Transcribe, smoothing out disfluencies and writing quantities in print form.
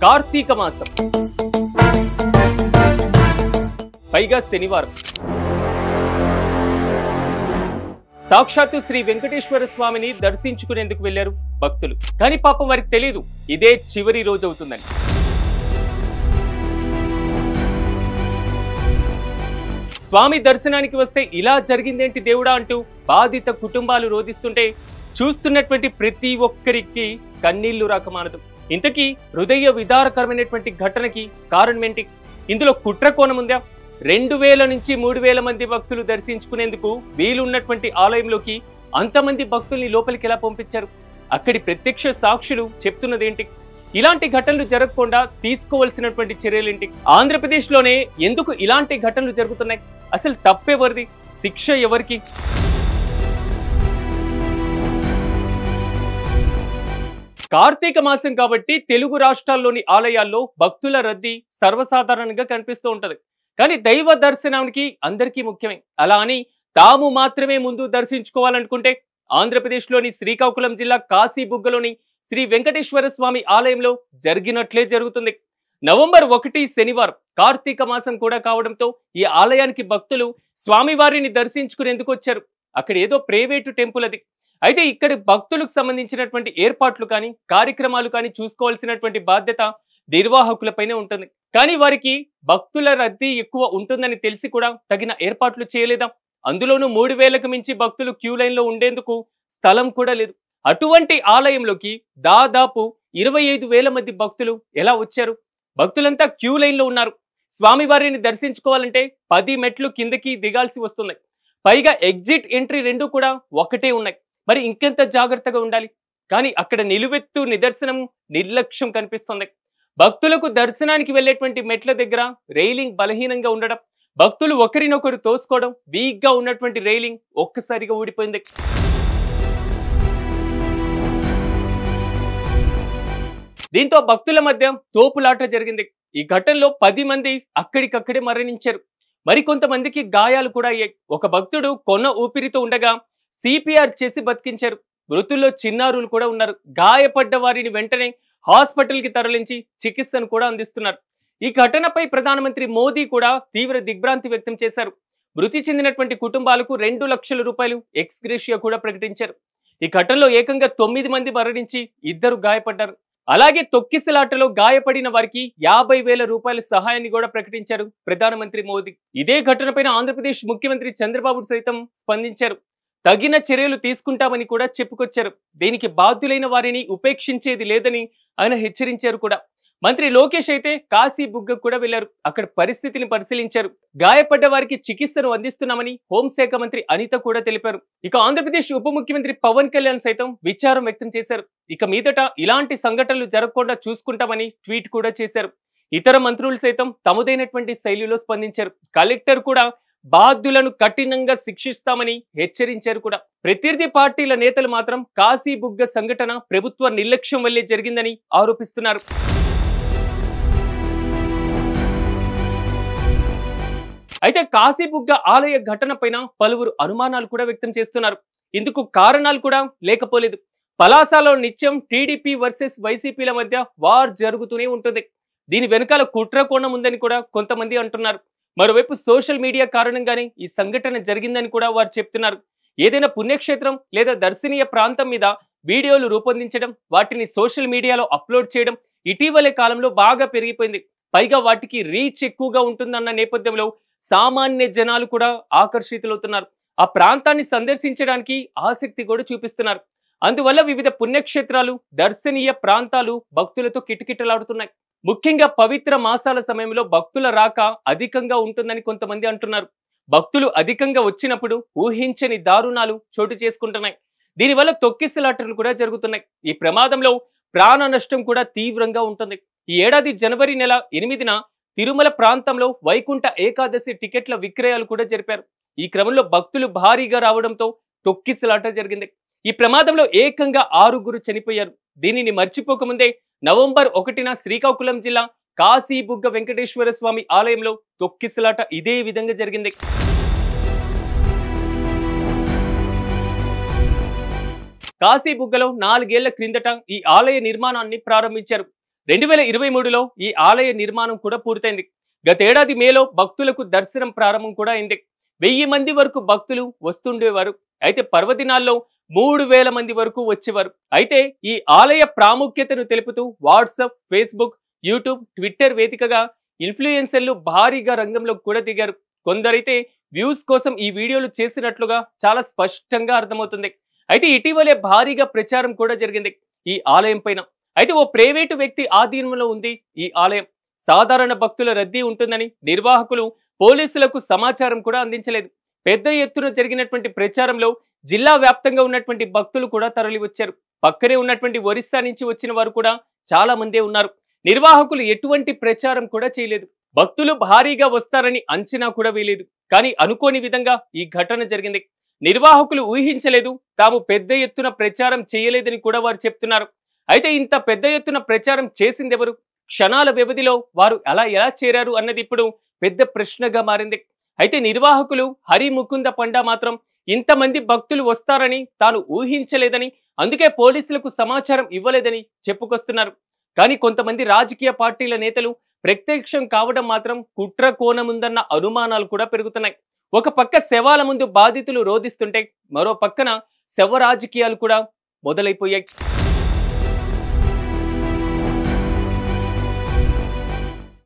కార్తీక మాసం పైగా శనివారం సాక్షాత్తు శ్రీ వెంకటేశ్వర స్వామిని దర్శించుకునేందుకు వెళ్లారు భక్తులు. కానీ పాపం వారికి తెలియదు ఇదే చివరి రోజు అవుతుందని. స్వామి దర్శనానికి వస్తే ఇలా జరిగిందేంటి దేవుడా అంటూ బాధిత కుటుంబాలు రోధిస్తుంటే చూస్తున్నటువంటి ప్రతి ఒక్కరికి కన్నీళ్లు రాకమానదు. ఇంతకీ హృదయ విదారకరమైనటువంటి ఘటనకి కారణమేంటి? ఇందులో కుట్ర కోణముందా? 2000 నుంచి 3000 మంది భక్తులు దర్శించుకునేందుకు వీలున్నటువంటి ఆలయంలోకి అంతమంది భక్తుల్ని లోపలికి ఎలా పంపించారు? అక్కడి ప్రత్యక్ష సాక్షులు చెప్తున్నదేంటి? ఇలాంటి ఘటనలు జరగకుండా తీసుకోవాల్సినటువంటి చర్యలేంటి? ఆంధ్రప్రదేశ్లోనే ఎందుకు ఇలాంటి ఘటనలు జరుగుతున్నాయి? అసలు తప్పెవరిది? శిక్ష ఎవరికి? కార్తీక మాసం కాబట్టి తెలుగు రాష్ట్రాల్లోని ఆలయాల్లో భక్తుల రద్దీ సర్వసాధారణంగా కనిపిస్తూ ఉంటది. కానీ దైవ దర్శనానికి అందరికీ ముఖ్యమే. అలా అని తాము మాత్రమే ముందు దర్శించుకోవాలనుకుంటే ఆంధ్రప్రదేశ్లోని శ్రీకాకుళం జిల్లా కాశీబుగ్గలోని శ్రీ వెంకటేశ్వర స్వామి ఆలయంలో జరిగినట్లే జరుగుతుంది. నవంబర్ 1 శనివారం కార్తీక మాసం కూడా కావడంతో ఈ ఆలయానికి భక్తులు స్వామివారిని దర్శించుకునేందుకు వచ్చారు. అక్కడ ఏదో ప్రైవేటు టెంపుల్ అది. అయితే ఇక్కడ భక్తులకు సంబంధించినటువంటి ఏర్పాట్లు కానీ కార్యక్రమాలు కానీ చూసుకోవాల్సినటువంటి బాధ్యత నిర్వాహకులపైనే ఉంటుంది. కానీ వారికి భక్తుల రద్దీ ఎక్కువ ఉంటుందని తెలిసి కూడా తగిన ఏర్పాట్లు చేయలేదా? అందులోనూ 3000కు మించి భక్తులు క్యూ లైన్లో ఉండేందుకు స్థలం కూడా లేదు. అటువంటి ఆలయంలోకి దాదాపు 25,000 మంది భక్తులు ఎలా వచ్చారు? భక్తులంతా క్యూ లైన్లో ఉన్నారు. స్వామివారిని దర్శించుకోవాలంటే 10 మెట్లు కిందకి దిగాల్సి వస్తుంది. పైగా ఎగ్జిట్ ఎంట్రీ 2 కూడా ఒకటే ఉన్నాయి. మరి ఇంకెంత జాగ్రత్తగా ఉండాలి? కానీ అక్కడ నిలువెత్తు నిదర్శనం నిర్లక్ష్యం కనిపిస్తుంది. భక్తులకు దర్శనానికి వెళ్లేటువంటి మెట్ల దగ్గర రైలింగ్ బలహీనంగా ఉండడం, భక్తులు ఒకరినొకరు తోసుకోవడం, వీక్గా ఉన్నటువంటి రైలింగ్ ఒక్కసారిగా ఊడిపోయింది. దీంతో భక్తుల మధ్య తోపులాట జరిగింది. ఈ ఘటనలో 10 మంది అక్కడికక్కడే మరణించారు. మరికొంతమందికి గాయాలు కూడా అయ్యాయి. ఒక భక్తుడు కొన ఊపిరితో ఉండగా సిపిఆర్ చేసి బతికించారు. మృతుల్లో చిన్నారులు కూడా ఉన్నారు. గాయపడ్డ వారిని వెంటనే హాస్పిటల్కి తరలించి చికిత్సను కూడా అందిస్తున్నారు. ఈ ఘటనపై ప్రధానమంత్రి మోదీ కూడా తీవ్ర దిగ్భ్రాంతి వ్యక్తం చేశారు. మృతి చెందినటువంటి కుటుంబాలకు 2 లక్షల రూపాయలు ఎక్స్గ్రేషియా కూడా ప్రకటించారు. ఈ ఘటనలో ఏకంగా 9 మంది మరణించి 2 గాయపడ్డారు. అలాగే తొక్కిసలాటలో గాయపడిన వారికి 50,000 రూపాయల సహాయాన్ని కూడా ప్రకటించారు ప్రధానమంత్రి మోదీ. ఇదే ఘటనపైన ఆంధ్రప్రదేశ్ ముఖ్యమంత్రి చంద్రబాబు సైతం స్పందించారు. తగిన చర్యలు తీసుకుంటామని కూడా చెప్పుకొచ్చారు. దీనికి బాధ్యులైన వారిని ఉపేక్షించేది లేదని ఆయన హెచ్చరించారు కూడా. మంత్రి లోకేష్ అయితే కాశీబుగ్గకు కూడా వెళ్లారు. అక్కడ పరిస్థితిని పరిశీలించారు. గాయపడ్డ వారికి చికిత్సను అందిస్తున్నామని హోంశాఖ మంత్రి అనిత కూడా తెలిపారు. ఇక ఆంధ్రప్రదేశ్ ఉప ముఖ్యమంత్రి పవన్ కళ్యాణ్ సైతం విచారం వ్యక్తం చేశారు. ఇక మీదట ఇలాంటి సంఘటనలు జరగకుండా చూసుకుంటామని ట్వీట్ కూడా చేశారు. ఇతర మంత్రులు సైతం తమదైనటువంటి శైలిలో స్పందించారు. కలెక్టర్ కూడా బాధ్యులను కఠినంగా శిక్షిస్తామని హెచ్చరించారు కూడా. ప్రత్యర్థి పార్టీల నేతలు మాత్రం కాశీబుగ్గ సంఘటన ప్రభుత్వ నిర్లక్ష్యం వల్లే జరిగిందని ఆరోపిస్తున్నారు. అయితే కాశీబుగ్గ ఆలయ ఘటన పైన పలువురు అనుమానాలు కూడా వ్యక్తం చేస్తున్నారు. ఇందుకు కారణాలు కూడా లేకపోలేదు. పలాసలో నిత్యం టీడీపీ వర్సెస్ వైసీపీల మధ్య వార్ జరుగుతూనే ఉంటుంది. దీని వెనకాల కుట్ర కోణం ఉందని కూడా కొంతమంది అంటున్నారు. మరోవైపు సోషల్ మీడియా కారణంగానే ఈ సంఘటన జరిగిందని కూడా వారు చెప్తున్నారు. ఏదైనా పుణ్యక్షేత్రం లేదా దర్శనీయ ప్రాంతం మీద వీడియోలు రూపొందించడం, వాటిని సోషల్ మీడియాలో అప్లోడ్ చేయడం ఇటీవలే కాలంలో బాగా పెరిగిపోయింది. పైగా వాటికి రీచ్ ఎక్కువగా ఉంటుందన్న నేపథ్యంలో సామాన్య జనాలు కూడా ఆకర్షితులవుతున్నారు. ఆ ప్రాంతాన్ని సందర్శించడానికి ఆసక్తి కూడా చూపిస్తున్నారు. అందువల్ల వివిధ పుణ్యక్షేత్రాలు, దర్శనీయ ప్రాంతాలు భక్తులతో కిటకిటలాడుతున్నాయి. ముఖ్యంగా పవిత్ర మాసాల సమయంలో భక్తుల రాక అధికంగా ఉంటుందని కొంతమంది అంటున్నారు. భక్తులు అధికంగా వచ్చినప్పుడు ఊహించని దారుణాలు చోటు చేసుకుంటున్నాయి. దీనివల్ల తొక్కిసలాటలు కూడా జరుగుతున్నాయి. ఈ ప్రమాదంలో ప్రాణ నష్టం కూడా తీవ్రంగా ఉంటుంది. ఈ ఏడాది జనవరి నెల 8న తిరుమల ప్రాంతంలో వైకుంఠ ఏకాదశి టికెట్ల విక్రయాలు కూడా జరిపారు. ఈ క్రమంలో భక్తులు భారీగా రావడంతో తొక్కిసలాట జరిగింది. ఈ ప్రమాదంలో ఏకంగా 6 చనిపోయారు. దీనిని మర్చిపోకముందే నవంబర్ 1న శ్రీకాకుళం జిల్లా కాశీబుగ్గ వెంకటేశ్వర స్వామి ఆలయంలో తొక్కిసలాట ఇదే విధంగా జరిగింది. కాశీబుగ్గలో 4 ఏళ్ల క్రిందట ఈ ఆలయ నిర్మాణాన్ని ప్రారంభించారు. 2023లో ఈ ఆలయ నిర్మాణం కూడా పూర్తయింది. గతేడాది మేలో భక్తులకు దర్శనం ప్రారంభం కూడా అయింది. 1000 మంది వరకు భక్తులు వస్తుండేవారు. అయితే పర్వదినాల్లో 3000 మంది వరకు వచ్చేవారు. అయితే ఈ ఆలయ ప్రాముఖ్యతను తెలుపుతూ వాట్సాప్, ఫేస్బుక్, యూట్యూబ్, ట్విట్టర్ వేదికగా ఇన్ఫ్లుయెన్సర్లు భారీగా రంగంలోకి కూడా దిగారు. కొందరైతే వ్యూస్ కోసం ఈ వీడియోలు చేసినట్లుగా చాలా స్పష్టంగా అర్థమవుతుంది. అయితే ఇటీవలే భారీగా ప్రచారం కూడా జరిగింది ఈ ఆలయం పైన. అయితే ఓ ప్రైవేటు వ్యక్తి ఆధీనంలో ఉంది ఈ ఆలయం. సాధారణ భక్తుల రద్దీ ఉంటుందని నిర్వాహకులు పోలీసులకు సమాచారం కూడా అందించలేదు. పెద్ద ఎత్తున జరిగినటువంటి ప్రచారంలో జిల్లా వ్యాప్తంగా ఉన్నటువంటి భక్తులు కూడా తరలి వచ్చారు. పక్కనే ఉన్నటువంటి ఒరిస్సా నుంచి వచ్చిన వారు కూడా చాలా మందే ఉన్నారు. నిర్వాహకులు ఎటువంటి ప్రచారం కూడా చేయలేదు. భక్తులు భారీగా వస్తారని అంచనా కూడా వేయలేదు. కానీ అనుకోని విధంగా ఈ ఘటన జరిగింది. నిర్వాహకులు ఊహించలేదు, తాము పెద్ద ఎత్తున ప్రచారం చేయలేదని కూడా వారు చెప్తున్నారు. అయితే ఇంత పెద్ద ఎత్తున ప్రచారం చేసిందెవరు? క్షణాల వ్యవధిలో వారు ఎలా చేరారు అన్నది ఇప్పుడు పెద్ద ప్రశ్నగా మారింది. అయితే నిర్వాహకులు హరి ముకుంద పండా మాత్రం ఇంతమంది భక్తులు వస్తారని తాను ఊహించలేదని, అందుకే పోలీసులకు సమాచారం ఇవ్వలేదని చెప్పుకొస్తున్నారు. కానీ కొంతమంది రాజకీయ పార్టీల నేతలు ప్రత్యక్షం కావడం మాత్రం కుట్ర కోణముందన్న అనుమానాలు కూడా పెరుగుతున్నాయి. ఒక పక్క శవాల ముందు బాధితులు రోధిస్తుంటే మరో పక్కన శవ రాజకీయాలు కూడా మొదలైపోయాయి.